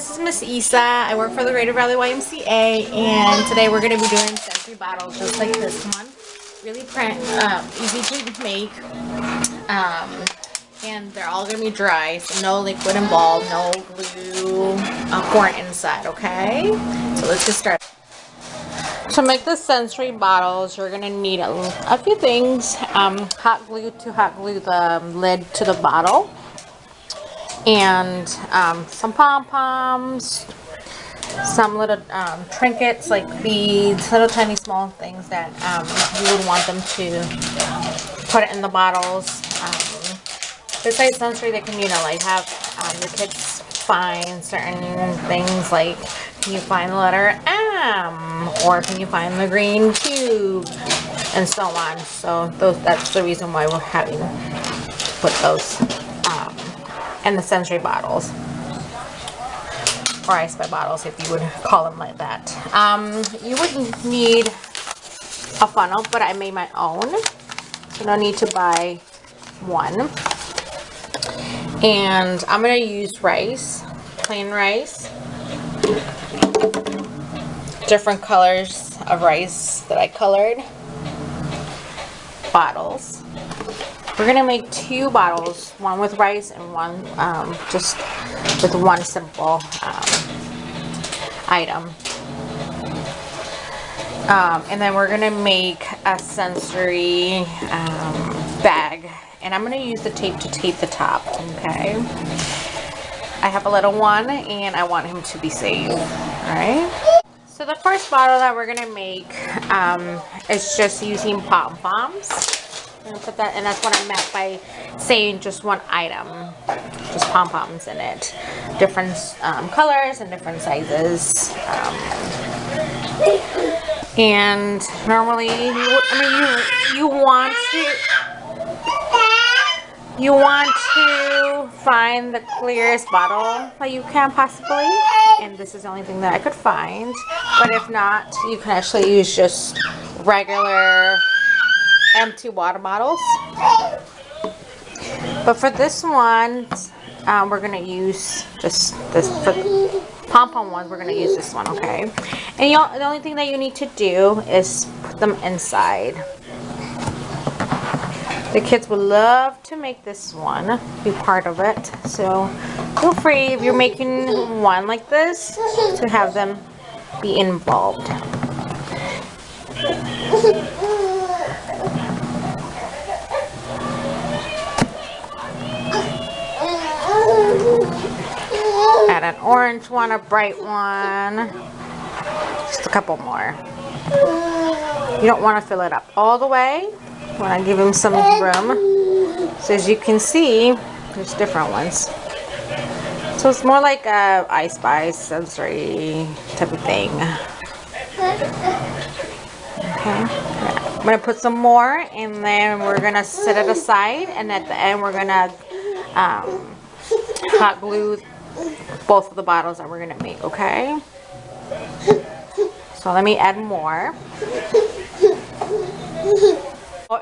this is Miss Isa. I work for the Greater Valley YMCA, and today we're going to be doing sensory bottles just like this one. Really easy to make, and they're all going to be dry, so no liquid involved, no glue, corn inside, okay? So let's get started. To make the sensory bottles, you're going to need a few things. Hot glue to hot glue the lid to the bottle. And some pom-poms, some little trinkets like beads, little tiny small things that you would want them to put in the bottles. Besides sensory, they can, like have your kids find certain things, like can you find the letter M, or can you find the green cube, and so on. So that's the reason why we're having to put those and the sensory bottles, or I Spy bottles if you would call them like that. You would need a funnel, but I made my own, so no need to buy one. And I'm going to use rice, plain rice, different colors of rice that I colored, bottles. We're going to make 2 bottles, one with rice and one just with one simple item. And then we're going to make a sensory bag. And I'm going to use the tape to tape the top, okay? I have a little one and I want him to be safe, alright? So the first bottle that we're going to make is just using pom-poms. And put that, and that's what I meant by saying just one item, just pom-poms in it, different colors and different sizes. And normally, you want to find the clearest bottle that you can possibly, and this is the only thing that I could find. But if not, you can actually use just regular empty water bottles. But for this one, we're going to use just this. For the pom-pom ones, we're going to use this one, okay? And the only thing that you need to do is put them inside. The kids would love to make this one, be part of it. So feel free, if you're making one like this, to have them be involved. Add an orange one, a bright one, just a couple more. You don't want to fill it up all the way. You want to give him some room. So as you can see, there's different ones. So it's more like a I Spy sensory type of thing. Okay, I'm going to put some more, and then we're going to set it aside, and at the end we're going to hot glue both of the bottles that we're going to make, okay? So let me add more.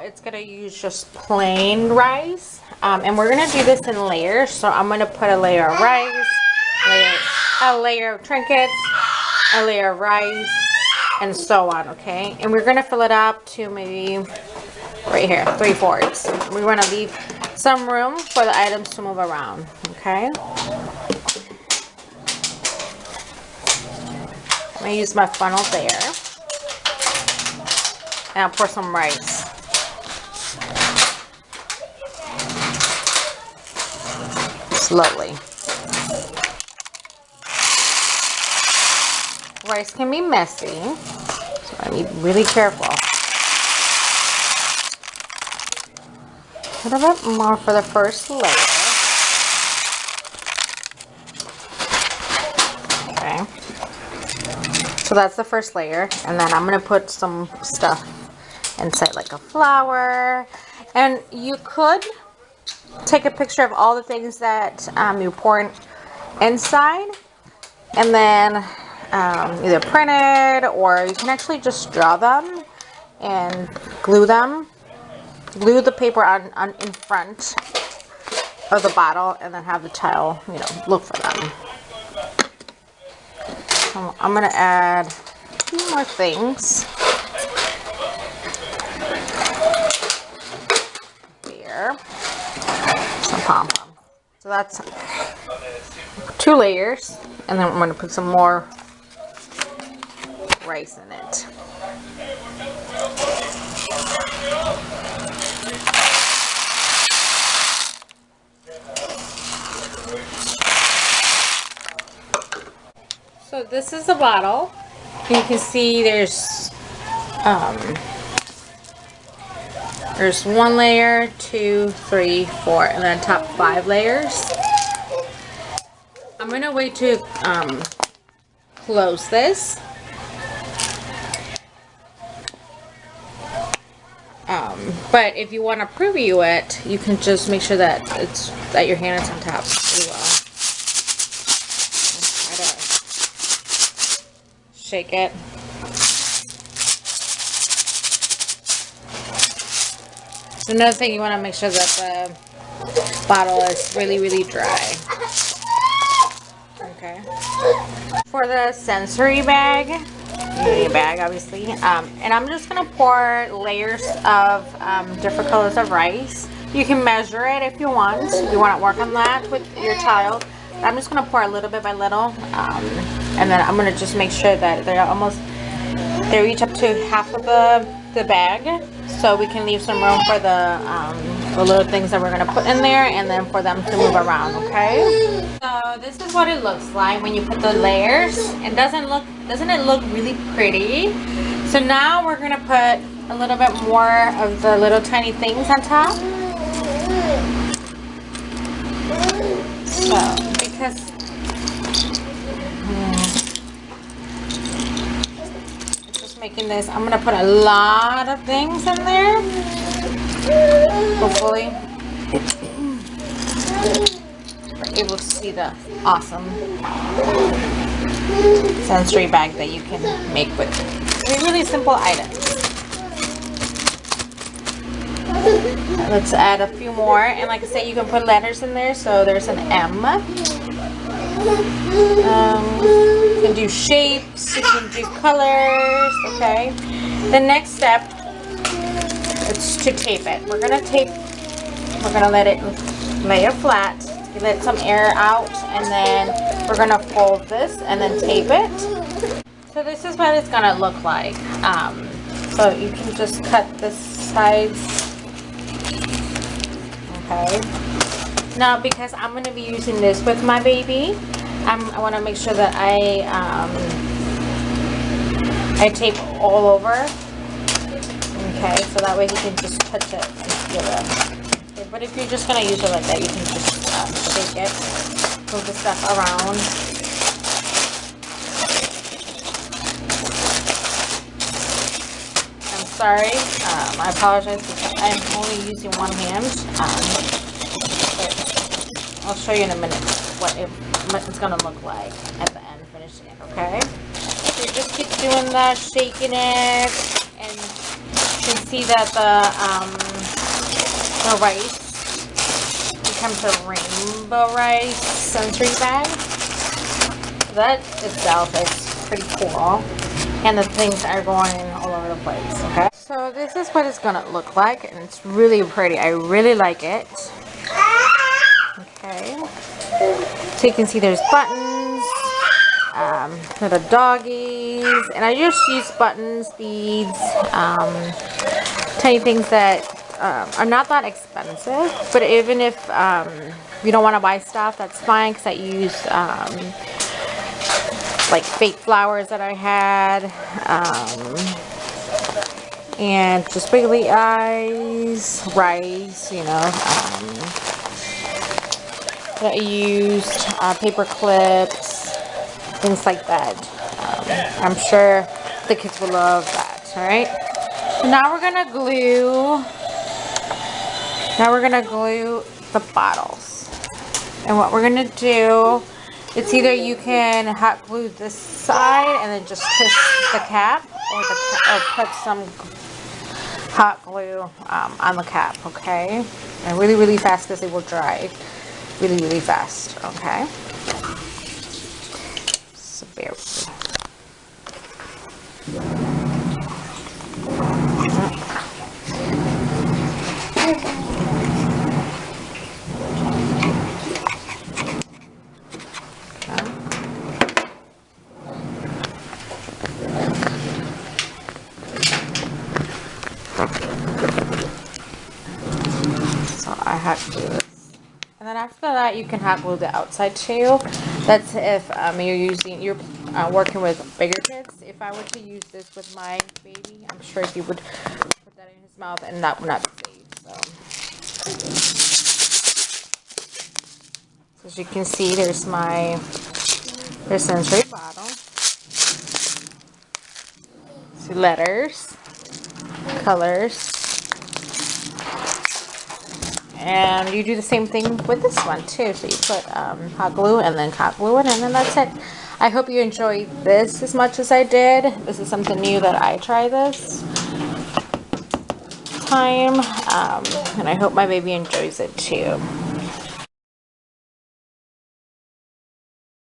It's going to use just plain rice, and we're going to do this in layers. So I'm going to put a layer of rice, a layer of trinkets, a layer of rice, and so on, okay? And we're going to fill it up to maybe right here, 3/4. We want to leave some room for the items to move around, okay? I'm going to use my funnel there, and I'll pour some rice. Slowly. Rice can be messy, so I need to be really careful. A little bit more for the first layer. Okay. So that's the first layer, and then I'm going to put some stuff inside, like a flower. And you could take a picture of all the things that you pour inside, and then either print it, or you can actually just draw them and glue them. Glue the paper on in front of the bottle, and then have the child, look for them. I'm gonna add a few more things here. Some pom-pom. So that's 2 layers, and then I'm gonna put some more rice in it. So this is the bottle. You can see there's 1 layer, 2, 3, 4, and then top 5 layers. I'm gonna wait to close this. But if you want to preview it, you can just make sure that your hand is on top as well. Shake it. So another thing, you want to make sure that the bottle is really dry. Okay. For the sensory bag, you need a bag obviously, and I'm just gonna pour layers of different colors of rice. You can measure it if you want. If you want to work on that with your child. I'm just gonna pour a little bit by little, and then I'm gonna just make sure that they reach up to half of the bag, so we can leave some room for the little things that we're gonna put in there, and then for them to move around. Okay. So this is what it looks like when you put the layers. It doesn't it look really pretty? So now we're gonna put a little bit more of the little tiny things on top. So because just making this, I'm gonna put a lot of things in there. Hopefully we're able to see the awesome sensory bag that you can make with really simple items. Let's add a few more, and like I said, you can put letters in there. So there's an M. You can do shapes, you can do colors. Okay. The next step is to tape it. We're gonna let it lay it flat, let some air out, and then we're gonna fold this and then tape it. So this is what it's gonna look like. So you can just cut the sides. Okay. Now, because I'm going to be using this with my baby, I want to make sure that I tape all over. Okay, so that way you can just touch it and feel it. Okay, but if you're just going to use it like that, you can just shake it, move the stuff around. I'm sorry, I apologize because I'm only using one hand. I'll show you in a minute what it's gonna look like at the end, finishing it. Okay, so you just keep doing that, shaking it, and you can see that the rice becomes a rainbow rice sensory bag. That itself is pretty cool, and the things are going all over the place. Okay, so this is what it's gonna look like, and it's really pretty. I really like it. Okay, so you can see there's buttons, little doggies, and I just use buttons, beads, tiny things that are not that expensive. But even if you don't want to buy stuff, that's fine, because I use like fake flowers that I had, and just wiggly eyes, rice, you know. That I used paper clips, things like that. I'm sure the kids will love that. All right. So now we're gonna glue. Now we're gonna glue the bottles. And what we're gonna do, it's either you can hot glue this side and then just twist the cap, or put some hot glue on the cap. Okay. And really fast, because it will dry really fast. Okay, so bear with me. So I hot glue this, and then after that you can hot glue the outside too. That's if you're working with bigger kids. If I were to use this with my baby, I'm sure he would put that in his mouth and that would not be safe. So as you can see, there's sensory bottle. See letters, colors. And you do the same thing with this one too. So you put hot glue and then hot glue it, and then that's it. I hope you enjoyed this as much as I did. This is something new that I try this time, and I hope my baby enjoys it too.